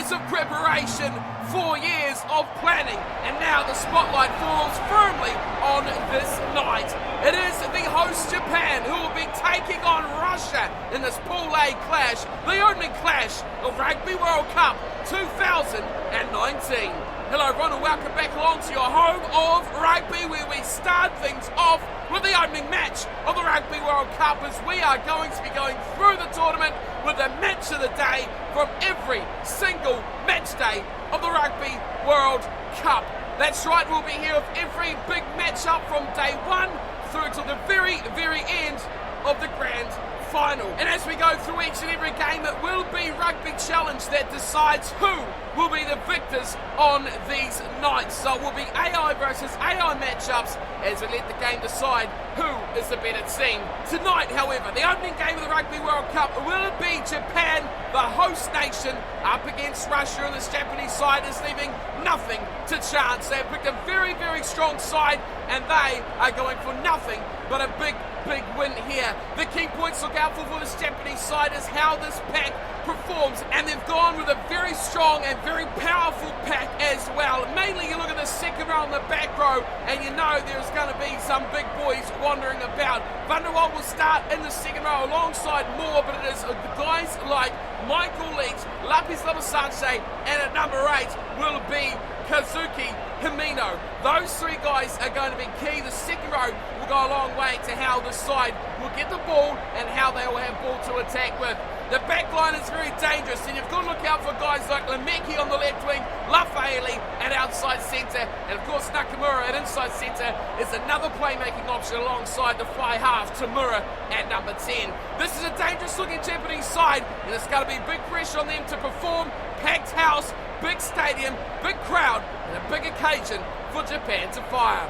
years of preparation, 4 years of planning, and now the spotlight falls firmly on this night. It is the host Japan who will be taking on Russia in this Pool A clash, the opening clash of Rugby World Cup 2019. Hello everyone and welcome back along to your home of rugby, where we start things off with the opening match of the Rugby World Cup, as we are going to be going through the tournament with a match of the day from every single match day of the Rugby World Cup. That's right, we'll be here with every big match-up from day one through to the very, very end of the grand final. And as we go through each and every game, it will be Rugby Challenge that decides who will be the victors on these nights. So it will be AI versus AI matchups as we let the game decide who is the better team. Tonight, however, the opening game of the Rugby World Cup will be Japan, the host nation, up against Russia, and this Japanese side is leaving nothing to chance. They've picked a very, very strong side, and they are going for nothing but a big win here. The key points to look out for this Japanese side is how this pack performs, and they've gone with a very strong and very powerful pack as well. Mainly you look at the second row in the back row and you know there's going to be some big boys wandering about. Vanderwald will start in the second row alongside Moore, but it is the guys like Michael Leach, Lapis Labasanche, and at number 8 will be Kazuki Himino. Those three guys are going to be key. The second row will go a long way to how the side will get the ball and how they will have ball to attack with. The back line is very dangerous, and you've got to look out for guys like Lemeki on the left wing, Lafaeli at outside centre, and of course Nakamura at inside centre is another playmaking option alongside the fly half, Tamura at number 10. This is a dangerous looking Japanese side, and it's going to be big pressure on them to perform. Packed house, big stadium, big crowd, and a big occasion for Japan to fire.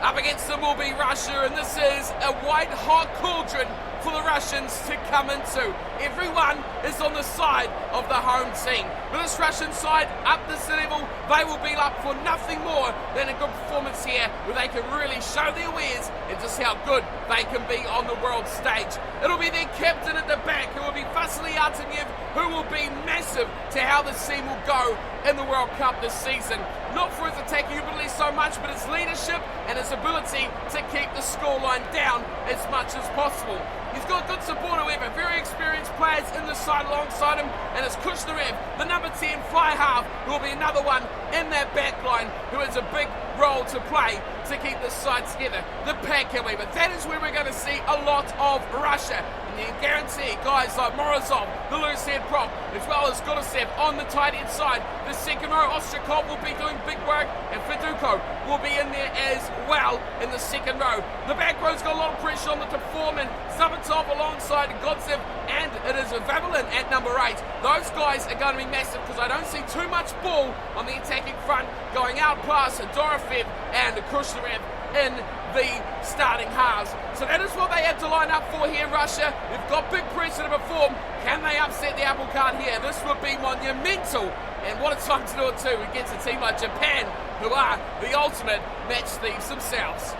Up against them will be Russia, and this is a white-hot cauldron for the Russians to come into. Everyone is on the side of the home team. With this Russian side up this level, they will be up for nothing more than a good performance here, where they can really show their wares and just how good they can be on the world stage. It'll be their captain at the back, who will be Vasily Artemyev, who will be massive to how this team will go in the World Cup this season. Not for his attacking ability so much, but his leadership and his ability to keep the scoreline down as much as possible. He's got good support, however, very experienced players in the side alongside him, and it's Kushnarev, the number 10 fly half, who will be another one in that back line, who has a big role to play to keep the side together. The pack, however, that is where we're going to see a lot of Russia. And you guarantee guys like Morozov, the loose head prop, as well as Gudasev on the tight end side. The second row, Ostrakov will be doing big work, and Feduko will be in there as well in the second row. The back row's got a lot of pressure on them to form, and Sabatov alongside Godsev, and it is Vavelin at number 8. Those guys are going to be massive, because I don't see too much ball on the attacking front going out past Dorofev and Kushnarev in the starting halves. So that is what they have to line up for here, Russia. They've got big pressure to perform. Can they upset the apple cart here? This would be monumental, and what a time to do it too against a team like Japan, who are the ultimate match thieves themselves.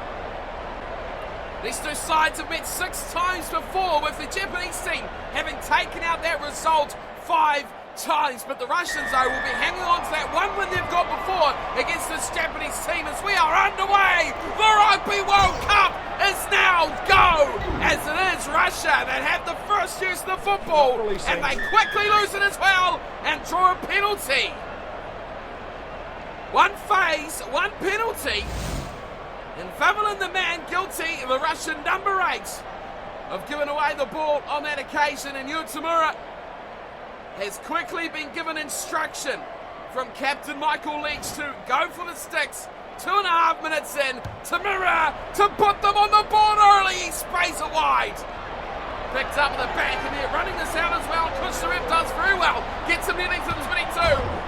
These two sides have met 6 times before, with the Japanese team having taken out that result 5 times, but the Russians though will be hanging on to that one win they've got before against this Japanese team, as we are underway. The Rugby World Cup is now go, as it is Russia that have the first use of the football, and they quickly lose it as well and draw a penalty. One phase, one penalty, and Vavelin, the man guilty, the Russian number 8, of giving away the ball on that occasion, and Tamura has quickly been given instruction from Captain Michael Leach to go for the sticks. 2.5 minutes in, Tamura to put them on the board early. He sprays it wide. Picked up at the back, and they're running this out as well. Kushnarev does very well. Gets him nearly to the 22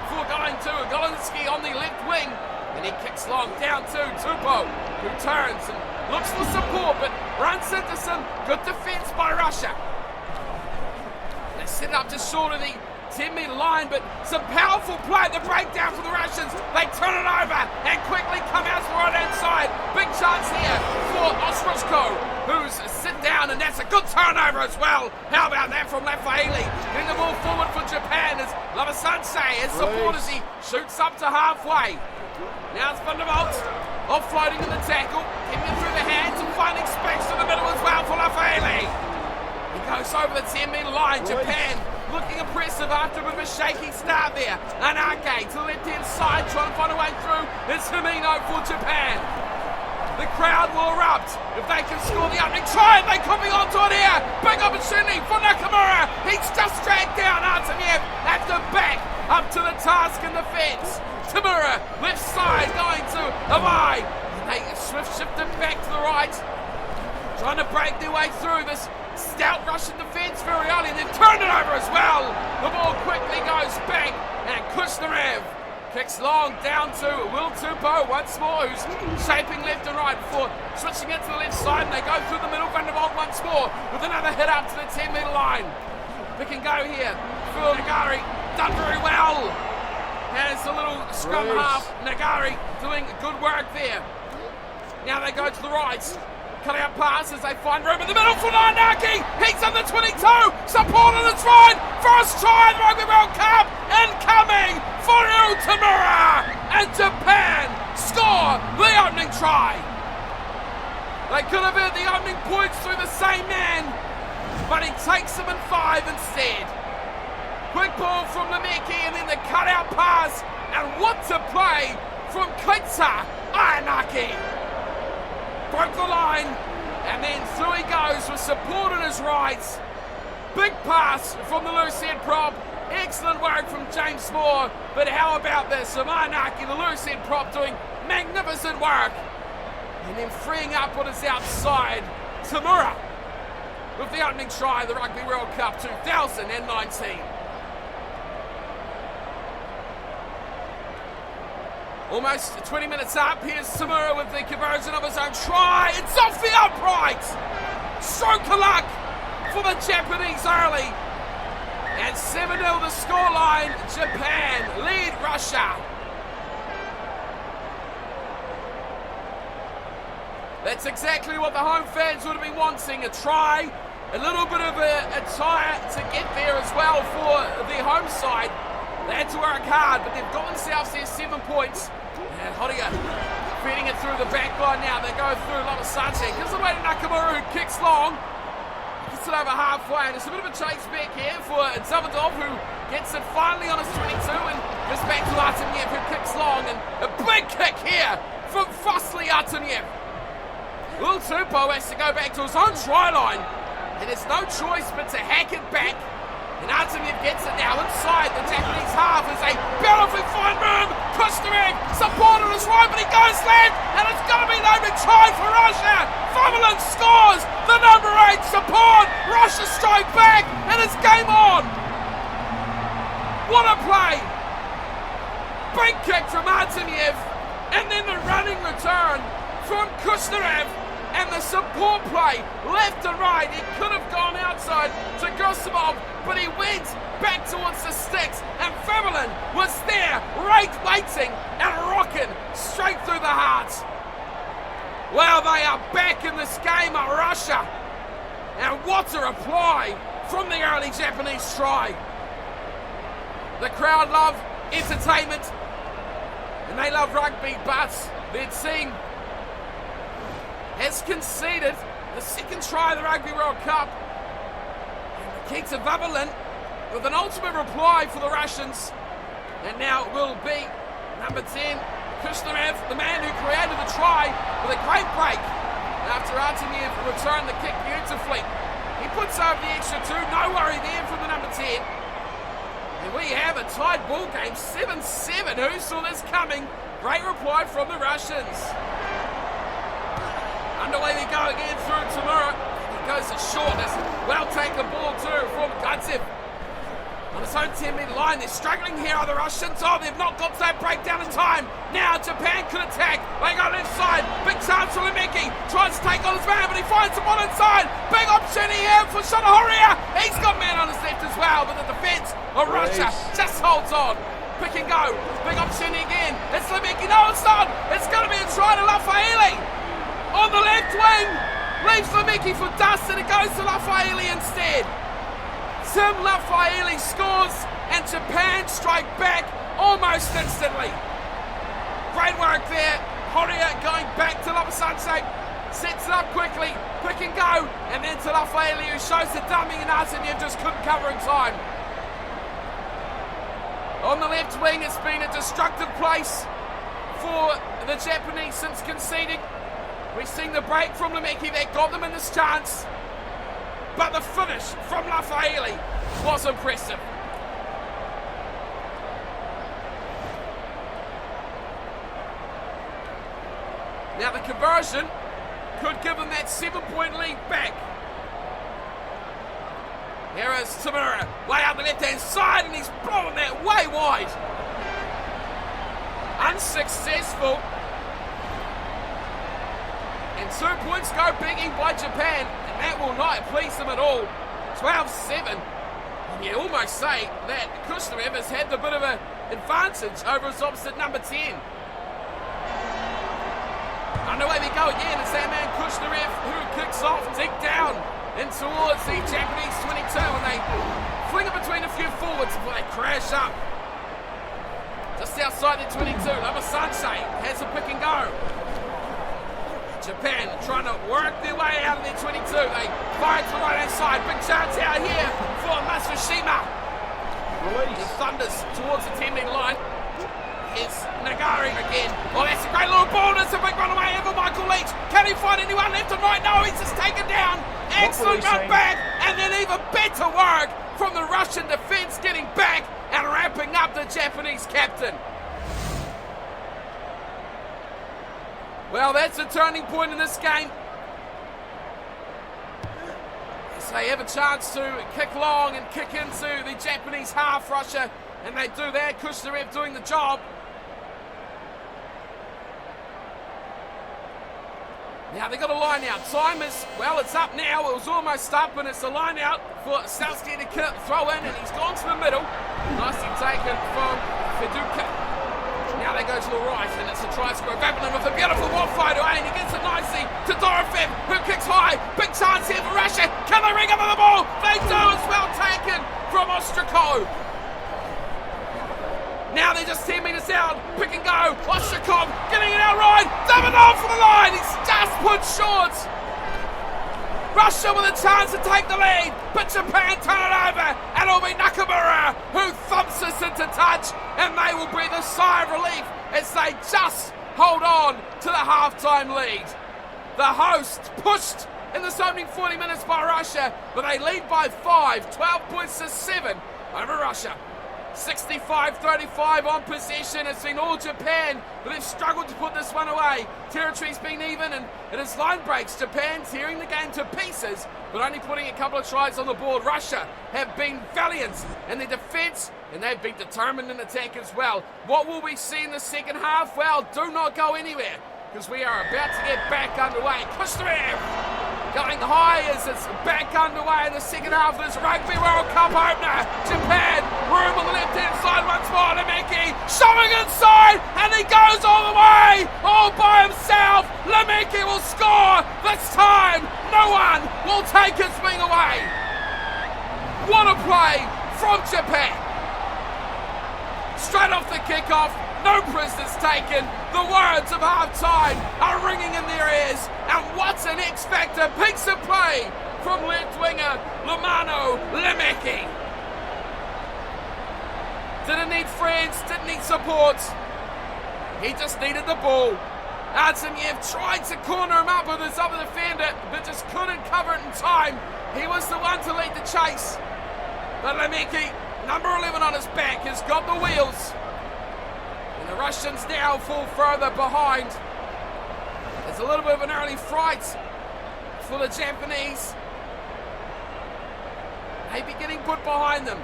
before going to Golinsky on the left wing. And he kicks long down to Tupo, who turns and looks for support, but runs into some good defense by Russia. They set it up just short of the 10-metre line, but some powerful play. The breakdown for the Russians. They turn it over and quickly come out to the right-hand side. Big chance here for Ostroshko, who's sit down, and that's a good turnover as well. How about that from Lafaeli? Getting the ball forward for Japan as away as supporters he shoots up to halfway. Now it's Vanderbilt offloading in the tackle, getting it through the hands and finding space in the middle as well for Lafaele. He goes over the 10-metre line. Japan looking impressive after a bit of a shaky start there. Anake to the left-hand side, trying to find a way through. It's Himino for Japan. The crowd will erupt if they can score the opening try, and they could be onto it here. Big opportunity for Nakamura. He's just dragged down Artemiev at the back, up to the task in the fence. Tamura, left side, going to Avai. They swift shift it back to the right, trying to break their way through this stout Russian defence very early, and then turned it over as well. The ball quickly goes back, and Kushnerev kicks long down to Will Tupou once more, who's shaping left and right before switching it to the left side, and they go through the middle. Vanderbilt once more with another hit up to the 10-metre line. Pick and go here. Phil Nagari done very well. Has a little scrum half. Nagari doing good work there. Now they go to the right. Cut out passes, they find room in the middle for Nainaki. He's on the 22. Support on the try. First try in the Rugby World Cup. Incoming for Tamura. And Japan score the opening try. They could have had the opening points through the same man, but he takes them in 5 instead. Quick ball from Lemeki, and then the cut-out pass. And what a play from Keita Ayanaki. Broke the line, and then through he goes with support on his right. Big pass from the loose head prop. Excellent work from James Moore. But how about this? Ayanaki, the loose head prop, doing magnificent work. And then freeing up on his outside, Tamura, with the opening try of the Rugby World Cup 2019. Almost 20 minutes up. Here's Tamura with the conversion of his own try. It's off the upright. Stroke of luck for the Japanese early. And 7-0 the scoreline. Japan lead Russia. That's exactly what the home fans would have been wanting. A try, a little bit of a tire to get there as well for the home side. They had to work hard, but they've got themselves their 7 points. And Horia feeding it through the back line now. They go through a lot of Sanchez. Gives it away to Nakamura, who kicks long. Gets it over halfway, and it's a bit of a chase back here for Zavadov, who gets it finally on his 22 and goes back to Artemiev, who kicks long. And a big kick here from Fosli Artemiev. Will Tupou has to go back to his own try line, and there's no choice but to hack it back. And Artemiev gets it now inside the Japanese half as they beautifully find room. Kushnerev support on his right, but he goes left, and it's going to be an open try for Russia. Famelin scores the number 8 support. Russia strike back, and it's game on. What a play! Big kick from Artemiev, and then the running return from Kushnerev. And the support play, left and right. He could have gone outside to Gosimov, but he went back towards the sticks, and Famelin was there, right waiting and rocking straight through the heart. Well, they are back in this game, Russia. And what a reply from the early Japanese try. The crowd love entertainment, and they love rugby, but their team has conceded the second try of the Rugby World Cup. And Nikita Vabalin with an ultimate reply for the Russians. And now it will be number 10, Kushnerev, the man who created the try, with a great break after Artemiev returned the kick beautifully. He puts over the extra 2, no worry there from the number 10. And we have a tied ball game, 7-7. Who saw this coming? Great reply from the Russians. Underway we go again through Tamura. He goes to shortness. Well taken ball too from Gantsev. On his own 10-metre line, they're struggling here, are the Russians. Oh, they've not got that breakdown in time. Now Japan could attack. They go left side. Big chance for Lemeki. Tries to take on his man, but he finds the one inside. Big opportunity here for Shonohoria. He's got man on his left as well, but the defence of Russia just holds on. Pick and go. Big opportunity again. It's Lemeki. No, it's not. It's going to be a try to Lafaele. On the left wing, leaves Lemeki for dust, and it goes to Lafaele instead. Tim Lafaele scores, and Japan strike back almost instantly. Great work there. Horia going back to Labasanse. Sets it up quickly. Pick and go. And then to Lafaeli, who shows the dummy, and Arseniev just couldn't cover in time. On the left wing, it's been a destructive place for the Japanese since conceding. We've seen the break from Lemeki that got them in this chance. But the finish from Lafaeli was impressive. Now the conversion could give them that 7-point lead back. Here is Tamura, way out the left-hand side, and he's blowing that way wide. Unsuccessful. And 2 points go begging by Japan, and that will not please them at all. 12-7. And you almost say that Kushnerev has had the bit of an advantage over his opposite number 10. Underway we go again. It's that man Kushnerev who kicks off deep down in towards the Japanese 22, and they fling it between a few forwards before they crash up. Just outside the 22, Labasanse has a pick and go. Japan trying to work their way out of their 22. They fire to the right-hand side. Big chance out here for Matsushima. He thunders towards the 10-metre line. Here's Nagari again. Oh, that's a great little ball. That's a big run away here for Michael Leach. Can he find anyone left and right? No, he's just taken down. Excellent run back. And then even better work from the Russian defence, getting back and ramping up the Japanese captain. Well, that's a turning point in this game. As they have a chance to kick long and kick into the Japanese half, Russia, and they do that. Kushnerev doing the job. Now they've got a line out. Time is, well, it's up now. It was almost up, and it's a line out for Salsky to throw in, and he's gone to the middle. Nicely taken from Feduka. Now they go to the right, and it's a try score. Babylon with a beautiful one fight away, and he gets it nicely to Dorofev, who kicks high. Big chance here for Russia. Can they ring up on the ball? They do. It's well taken from Ostrikov. Now they're just 10 metres out. Pick and go. Ostrikov getting it out right. Davidov for the line. He's just put short. Russia with a chance to take the lead, but Japan turn it over, and it'll be Nakamura who thumps us into touch, and they will breathe a sigh of relief as they just hold on to the halftime lead. The host pushed in this opening 40 minutes by Russia, but they lead by 5, 12 points to 7 over Russia. 65-35 on possession. It's been all Japan, but they've struggled to put this one away. Territory's been even, and it is line breaks. Japan tearing the game to pieces, but only putting a couple of tries on the board. Russia have been valiant in their defence, and they've been determined in attack as well. What will we see in the second half? Well, do not go anywhere, because we are about to get back underway. Kushnerev going high as it's back underway in the second half of this Rugby World Cup opener. Japan, room on the left-hand side once more. Lemeki showing inside, and he goes all the way, all by himself. Lemeki will score. This time, no one will take his wing away. What a play from Japan. Straight off the kickoff, no prisoners taken. The words of half-time are ringing in their ears. And what's an X-factor piece of play from left winger Lumano Lemeki. Didn't need friends, didn't need support. He just needed the ball. Artemiev tried to corner him up with his other defender, but just couldn't cover it in time. He was the one to lead the chase. But Lemeki, number 11 on his back, has got the wheels. And the Russians now fall further behind. There's a little bit of an early fright for the Japanese. Maybe getting put behind them.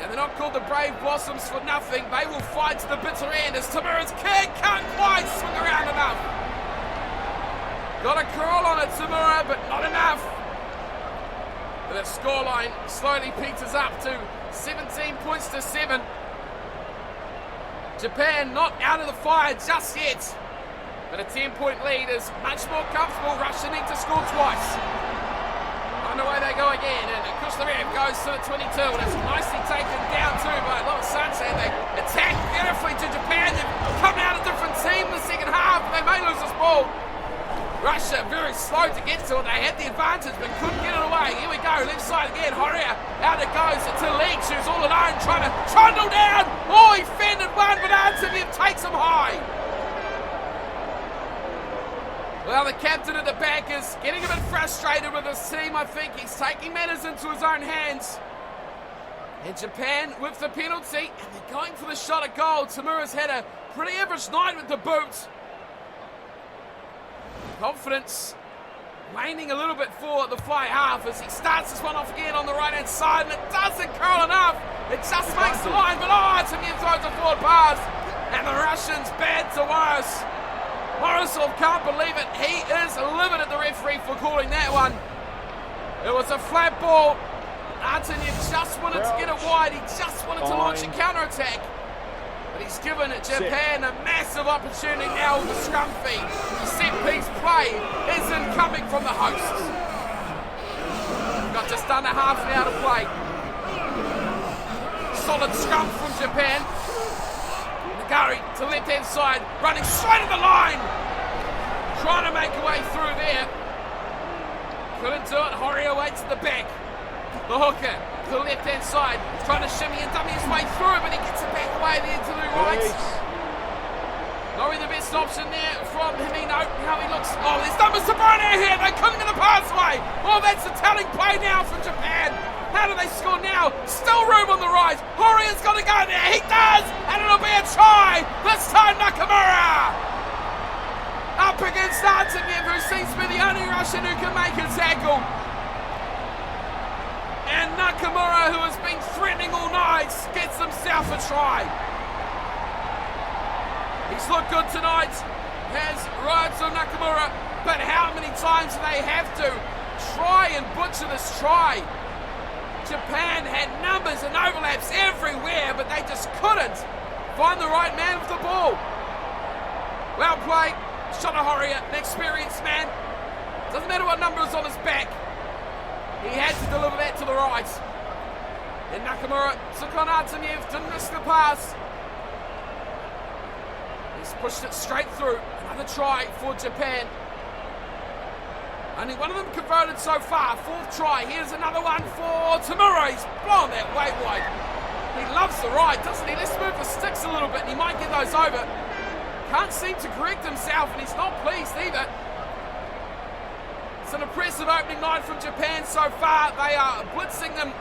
Now they're not called the Brave Blossoms for nothing. They will fight to the bitter end as Tamura's kick can't quite swing around enough. Got a curl on it, Tamura, but not enough. The scoreline slowly peters up to 17 points to 7. Japan not out of the fire just yet, but a 10-point lead is much more comfortable. Russia need to score twice. Underway they go again, and Kushnerev goes to the 22, and it's nicely taken down ball. Russia very slow to get to it. They had the advantage but couldn't get it away. Here we go, left side again. Horia, out it goes to Leach, who's all alone trying to trundle down. Oh, he fended one, but Antoniev takes him high. Well, the captain at the back is getting a bit frustrated with his team. I think he's taking matters into his own hands. And Japan with the penalty, and they're going for the shot at goal. Tamura's had a pretty average night with the boot. Confidence waning a little bit for the fly half as he starts this one off again on the right-hand side, and it doesn't curl enough. It just makes the line, but Antoniev throws a forward pass, and the Russians bad to worse. Morozov can't believe it. He is livid at the referee for calling that one. It was a flat ball. Antoniev just wanted to get it wide. He just wanted to launch a counter-attack. But he's given Japan a massive opportunity now with the scrum feed. The set-piece play isn't coming from the hosts. We've got just under half an hour to play. Solid scrum from Japan. Nagari to left-hand side, running straight at the line. Trying to make a way through there. Couldn't do it. Horia waits at the back. The hooker to the left-hand side, trying to shimmy and dummy his way through, but he gets it back away there to the right. Not really the best option there from Himino. How he looks. Oh, there's number Sabrina here. They couldn't get the pass away. Oh, that's the telling play now from Japan. How do they score now? Still room on the right. Horia's got to go there. He does, and it'll be a try. This time Nakamura. Up against Antoniev, who seems to be the only Russian who can make a tackle. And Nakamura, who has been threatening all night, gets himself a try. He's looked good tonight, has Ryoto Nakamura, but how many times do they have to try and butcher this try? Japan had numbers and overlaps everywhere, but they just couldn't find the right man with the ball. Well played, Shota Horia, an experienced man. Doesn't matter what number is on his back. He had to deliver that to the right. And Nakamura took on Antoniev, didn't miss the pass. He's pushed it straight through. Another try for Japan. Only one of them converted so far. Fourth try. Here's another one for Tamura. He's blown that way wide. He loves the right, doesn't he? Let's move the sticks a little bit and he might get those over. Can't seem to correct himself and he's not pleased either. It's an impressive opening night from Japan so far. They are blitzing them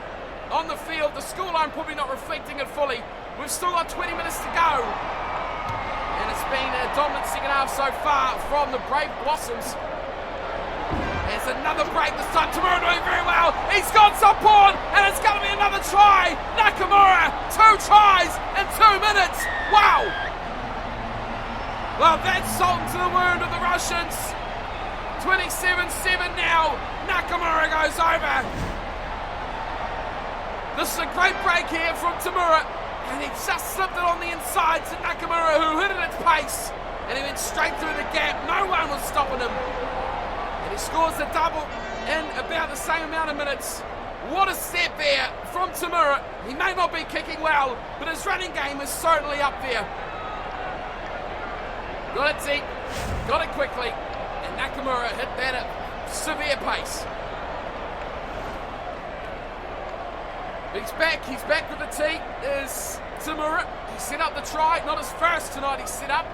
on the field. The scoreline probably not reflecting it fully. We've still got 20 minutes to go. And it's been a dominant second half so far from the Brave Blossoms. There's another break this time. Tamura doing very well. He's got support and it's going to be another try. Nakamura, 2 tries in 2 minutes. Wow. Well, that's salt to the wound of the Russians. 27-7 now. Nakamura goes over. This is a great break here from Tamura. And he just slipped it on the inside to Nakamura, who hit it at pace. And he went straight through the gap. No one was stopping him. And he scores the double in about the same amount of minutes. What a step there from Tamura. He may not be kicking well, but his running game is certainly up there. Got it deep. Got it quickly. And Nakamura hit that at severe pace. He's back with the tee. There's Tamura. He set up the try, not his first tonight he set up.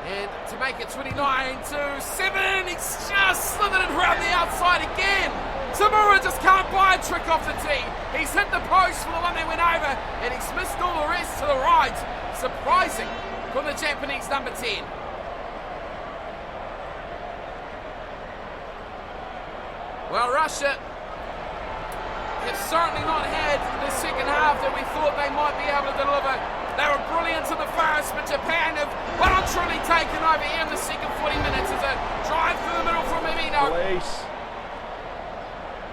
And to make it 29-7, he's just slithered it around the outside again. Tamura just can't buy a trick off the tee. He's hit the post for the one that went over, and he's missed all the rest to the right. Surprising from the Japanese number 10. Well, Russia have certainly not had the second half that we thought they might be able to deliver. They were brilliant in the first, but Japan have well and truly taken over here in the second 40 minutes as a drive through the middle from Himino.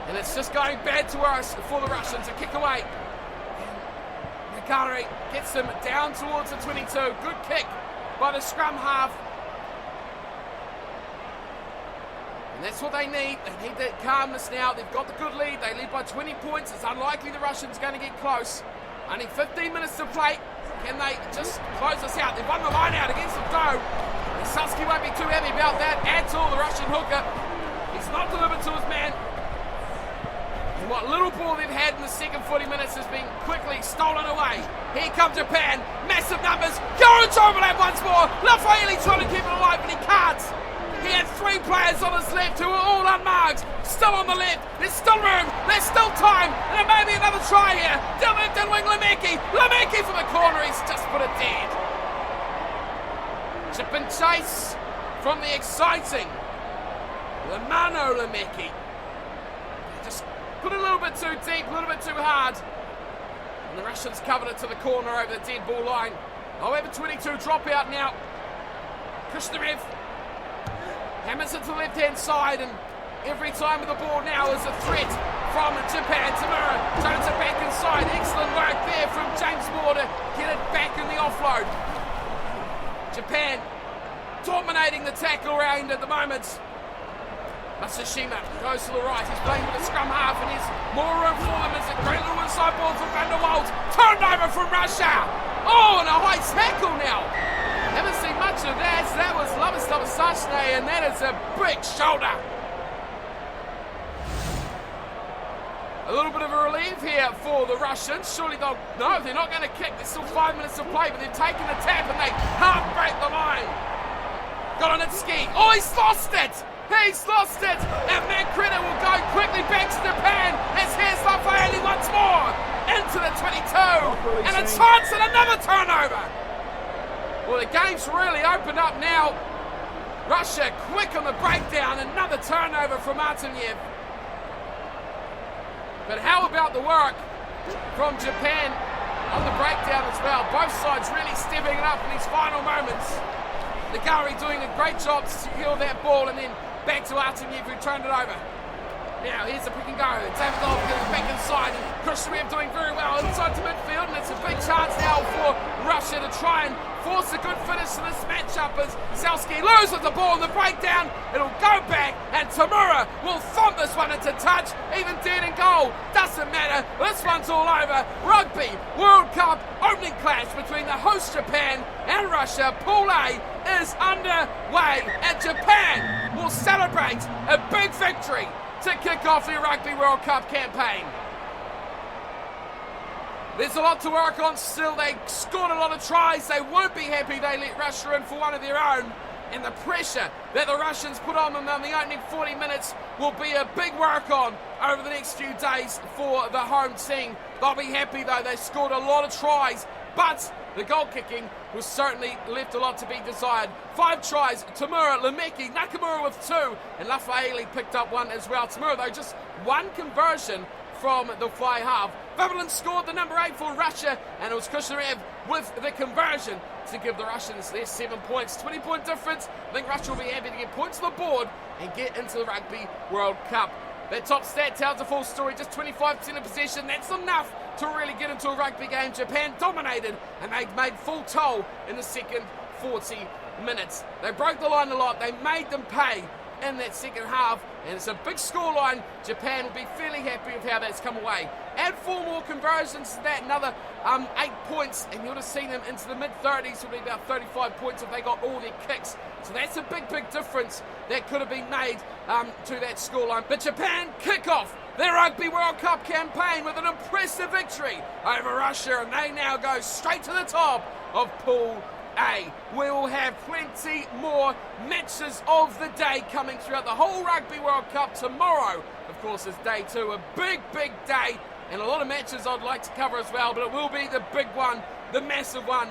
And it's just going bad to us for the Russians. A kick away. Nakari gets them down towards the 22. Good kick by the scrum half. And that's what they need. They need that calmness now. They've got the good lead. They lead by 20 points. It's unlikely the Russians are going to get close. Only 15 minutes to play. Can they just close this out? They've won the line out against the Doe. They Sumsblah won't be too happy about that at all. The Russian hooker, he's not delivered to his man. And what little ball they've had in the second 40 minutes has been quickly stolen away. Here comes Japan, massive numbers, going to overlap once more. Rafaeli trying to keep it alive, but he can't. He had 3 players on his left who were all unmarked. Still on the left. There's still room. There's still time. And there may be another try here. Down left and wing, Lameki. Lameki from the corner. He's just put it dead. Chip and chase from the exciting Lamano Lameki. Just put it a little bit too deep, a little bit too hard. And the Russians covered it to the corner over the dead ball line. However, 22 dropout now. Kushnerev hammers it to the left-hand side, and every time with the ball now is a threat from Japan. Tamura turns it back inside. Excellent work there from James Moore to get it back in the offload. Japan dominating the tackle round at the moment. Masashima goes to the right. He's playing with a scrum half, and there's more room for them. It's a great little inside ball from Van der Waals. Turned over from Russia. Oh, and a high tackle now. Haven't seen much of that. That was Lavaslava Sachne, and that is a big shoulder. A little bit of a relief here for the Russians. Surely they'll... No, they're not going to kick. There's still 5 minutes to play, but they've taken the tap and they half break the line. Got on its ski. Oh, he's lost it. He's lost it. And Mankrita will go quickly back to Japan as here's Rafaeli once more into the 22. And a chance at another turnover. Well, the game's really opened up now. Russia quick on the breakdown. Another turnover from Artemyev. But how about the work from Japan on the breakdown as well? Both sides really stepping it up in these final moments. Nagari doing a great job to secure that ball, and then back to Artemyev who turned it over. Now here's a pick and go. Davidov goes back inside. Khrushchev doing very well inside to midfield, and it's a big chance now for Russia to try and force a good finish to this matchup as Salski loses the ball in the breakdown. It'll go back, and Tamura will thump this one into touch. Even dead in goal, doesn't matter. This one's all over. Rugby World Cup opening clash between the host Japan and Russia. Pool A is underway, and Japan will celebrate a big victory to kick off the Rugby World Cup campaign. There's a lot to work on still. They scored a lot of tries. They won't be happy they let Russia in for one of their own. And the pressure that the Russians put on them in the opening 40 minutes will be a big work on over the next few days for the home team. They'll be happy though. They scored a lot of tries, but the goal kicking was certainly left a lot to be desired. 5 tries, Tamura, Lameki, Nakamura with 2, and Rafaeli picked up 1 as well. Tamura though, just 1 conversion from the fly half. Vavilin scored the number 8 for Russia, and it was Kushnerev with the conversion to give the Russians their 7 points. 20-point difference. I think Russia will be happy to get points on the board and get into the Rugby World Cup. Their top stat tells a full story, just 25% of possession. That's enough to really get into a rugby game. Japan dominated, and they made full toll in the second 40 minutes. They broke the line a lot. They made them pay in that second half, and it's a big scoreline. Japan will be fairly happy with how that's come away. Add 4 more conversions to that, another 8 points, and you would have seen them into the mid-30s. Would be about 35 points if they got all their kicks. So that's a big difference that could have been made to that scoreline. But Japan kick off their Rugby World Cup campaign with an impressive victory over Russia, and they now go straight to the top of Pool A. We will have plenty more matches of the day coming throughout the whole Rugby World Cup. Tomorrow, of course, is day 2, a big day, and a lot of matches I'd like to cover as well, but it will be the big one, the massive one,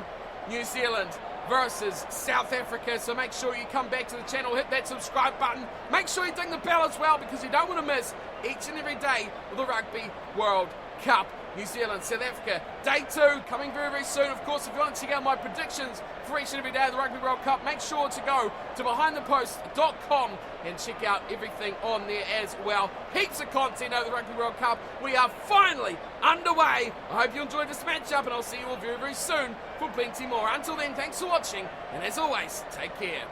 New Zealand versus South Africa. So make sure you come back to the channel, hit that subscribe button, make sure you ding the bell as well, because you don't want to miss each and every day of the Rugby World Cup. New Zealand, South Africa, day 2 coming very soon. Of course, if you want to check out my predictions for each and every day of the Rugby World Cup, make sure to go to behindthepost.com and check out everything on there as well. Heaps of content over the Rugby World Cup. We are finally underway. I hope you enjoyed this matchup, and I'll see you all very soon for plenty more. Until then, thanks for watching, and as always, take care.